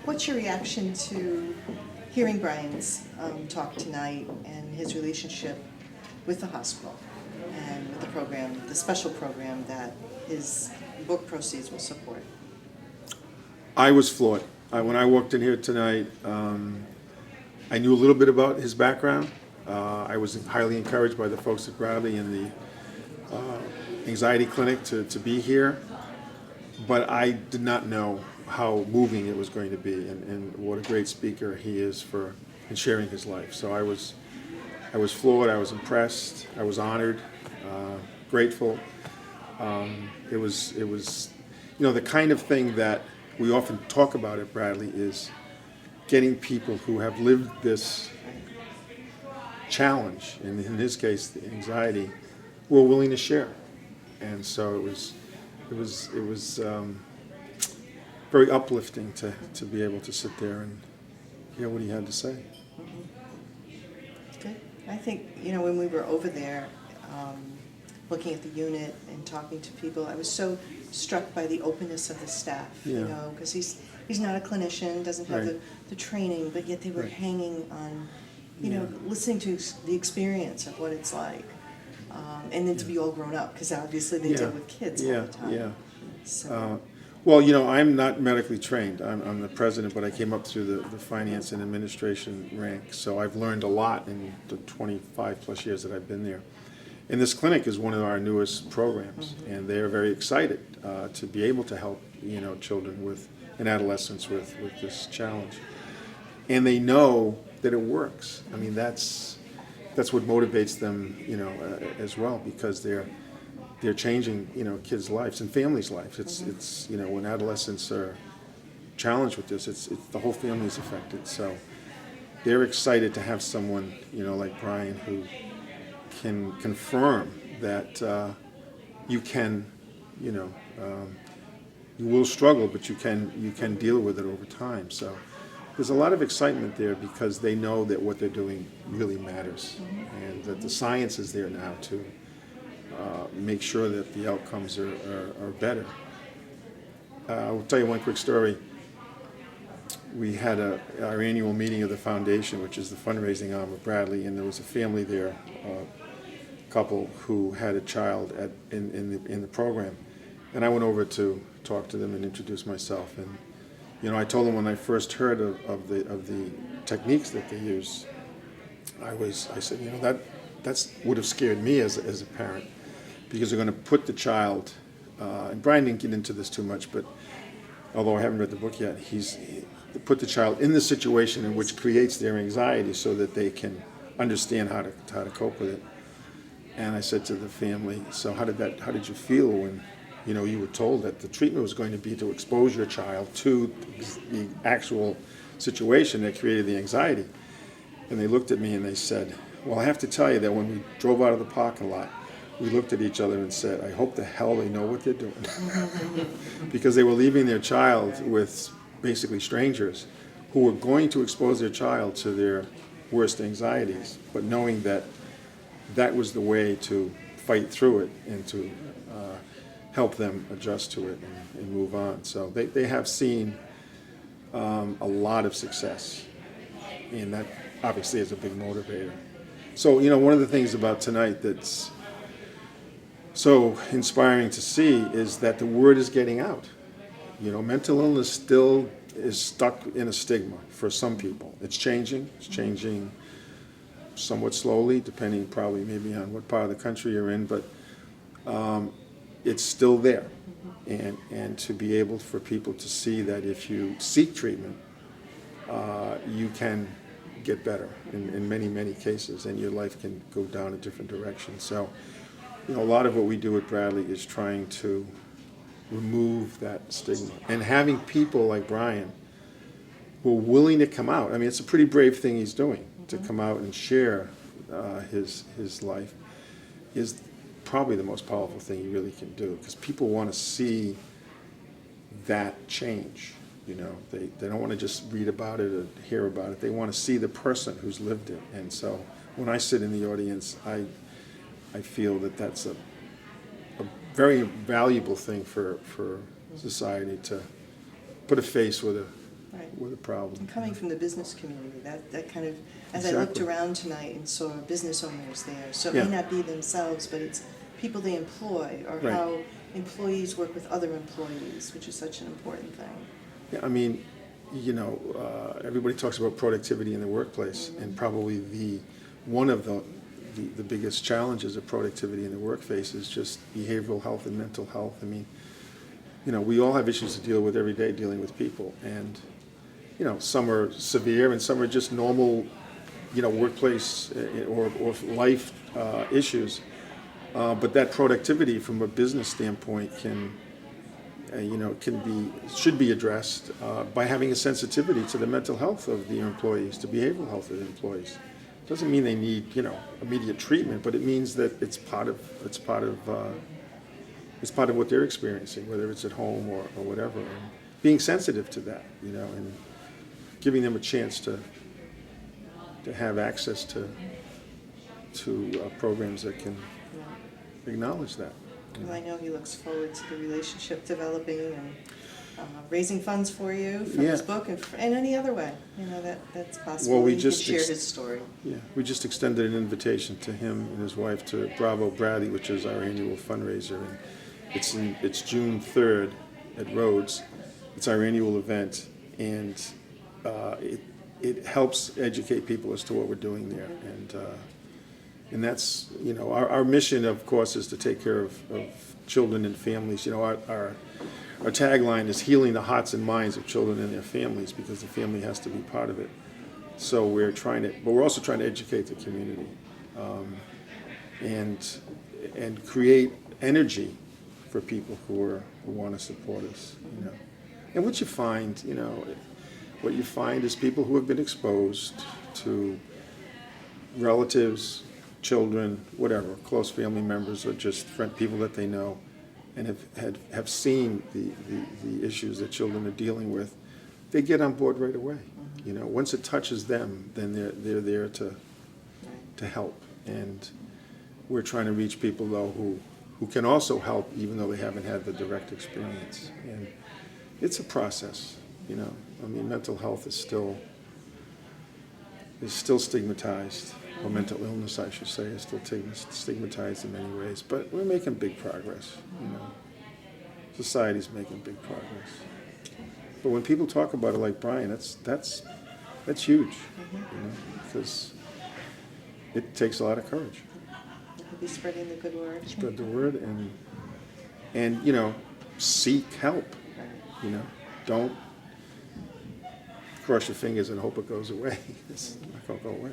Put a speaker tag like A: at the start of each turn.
A: What's your reaction to hearing Brian's talk tonight and his relationship with the hospital and with the program, the special program that his book proceeds will support?
B: I was floored. When I walked in here tonight, I knew a little bit about his background. I was highly encouraged by the folks at Bradley and the anxiety clinic to be here, but I did not know how moving it was going to be, and what a great speaker he is in sharing his life. So I was floored. I was impressed. I was honored, grateful. It was the kind of thing that we often talk about at Bradley is getting people who have lived this challenge, and in his case, the anxiety, who are willing to share. And so it was very uplifting to be able to sit there and hear what he had to say.
A: Good. I think, when we were over there, looking at the unit and talking to people, I was so struck by the openness of the staff,
B: Yeah.
A: because he's not a clinician, doesn't have
B: Right.
A: the training, but yet they were
B: Right.
A: hanging on,
B: Yeah.
A: listening to the experience of what it's like. And then to be all grown up, because obviously they deal with kids all the time.
B: Yeah.
A: So,
B: Well, I'm not medically trained. I'm the president, but I came up through the finance and administration rank, so I've learned a lot in the 25 plus years that I've been there. And this clinic is one of our newest programs, and they are very excited to be able to help children and adolescents with this challenge. And they know that it works. I mean, that's what motivates them, as well, because they're changing, kids' lives and families' lives. It's when adolescents are challenged with this, it's the whole family is affected. So they're excited to have someone, like Brian, who can confirm that you can, you will struggle, but you can deal with it over time. So there's a lot of excitement there because they know that what they're doing really matters, and that the science is there now to make sure that the outcomes are better. I'll tell you one quick story. We had our annual meeting of the foundation, which is the fundraising arm of Bradley, and there was a family there, a couple who had a child in the program, and I went over to talk to them and introduce myself. And I told them when I first heard of the techniques that they use, I said, that would have scared me as a parent, because they're going to put the child, and Brian didn't get into this too much, but although I haven't read the book yet, put the child in the situation in which creates their anxiety so that they can understand how to cope with it. And I said to the family, so how did you feel when you were told that the treatment was going to be to expose your child to the actual situation that created the anxiety? And they looked at me and they said, well, I have to tell you that when we drove out of the parking lot, we looked at each other and said, I hope the hell they know what they're doing. Because they were leaving their child with basically strangers who were going to expose their child to their worst anxieties, but knowing that that was the way to fight through it and to help them adjust to it and move on. So they have seen a lot of success, and that obviously is a big motivator. So, one of the things about tonight that's so inspiring to see is that the word is getting out. Mental illness still is stuck in a stigma for some people. It's changing somewhat slowly, depending probably maybe on what part of the country you're in, but it's still there. And to be able for people to see that if you seek treatment, you can get better in many, many cases, and your life can go down a different direction. So, a lot of what we do at Bradley is trying to remove that stigma. And having people like Brian who are willing to come out. I mean, it's a pretty brave thing he's doing, to come out and share his life is probably the most powerful thing he really can do, because people want to see that change. They don't want to just read about it or hear about it. They want to see the person who's lived it. And so when I sit in the audience, I feel that that's a very valuable thing for society to put a face with with a problem.
A: And coming from the business community, that kind of, as I looked
B: Exactly.
A: around tonight and saw business owners there, so it
B: Yeah.
A: may not be themselves, but it's people they employ, or
B: Right.
A: how employees work with other employees, which is such an important thing.
B: Yeah, I mean, everybody talks about productivity in the workplace, and probably one of the biggest challenges of productivity in the workplace is just behavioral health and mental health. I mean, we all have issues to deal with every day dealing with people, and some are severe and some are just normal, workplace or life issues. But that productivity from a business standpoint should be addressed by having a sensitivity to the mental health of the employees, to behavioral health of the employees. Doesn't mean they need immediate treatment, but it means that it's part of what they're experiencing, whether it's at home or whatever. And being sensitive to that, and giving them a chance to have access to programs that can acknowledge that.
A: Well, I know he looks forward to the relationship developing and raising funds for you from his
B: Yeah.
A: book and any other way, that's possible.
B: Well, we
A: He can
B: just
A: share his story.
B: Yeah, we just extended an invitation to him and his wife to Bravo Bradley, which is our annual fundraiser, and it's June 3rd at Rhodes. It's our annual event, and it helps educate people as to what we're doing there, and that's our mission, of course, is to take care of children and families. Our tagline is healing the hearts and minds of children and their families, because the family has to be part of it. So but we're also trying to educate the community, and create energy for people who want to support us. And what you find is people who have been exposed to relatives, children, whatever, close family members, or just people that they know, and have seen the issues that children are dealing with, they get on board right away. Once it touches them, then they're there to help. And we're trying to reach people, though, who can also help, even though they haven't had the direct experience. And it's a process. I mean, mental health is still stigmatized, or mental illness, I should say, is still stigmatized in many ways. But we're making big progress. Society's making big progress. But when people talk about it like Brian, that's huge, because it takes a lot of courage.
A: He'll be spreading the good word.
B: Spread the word and seek help. Don't cross your fingers and hope it goes away. It's not going to go away.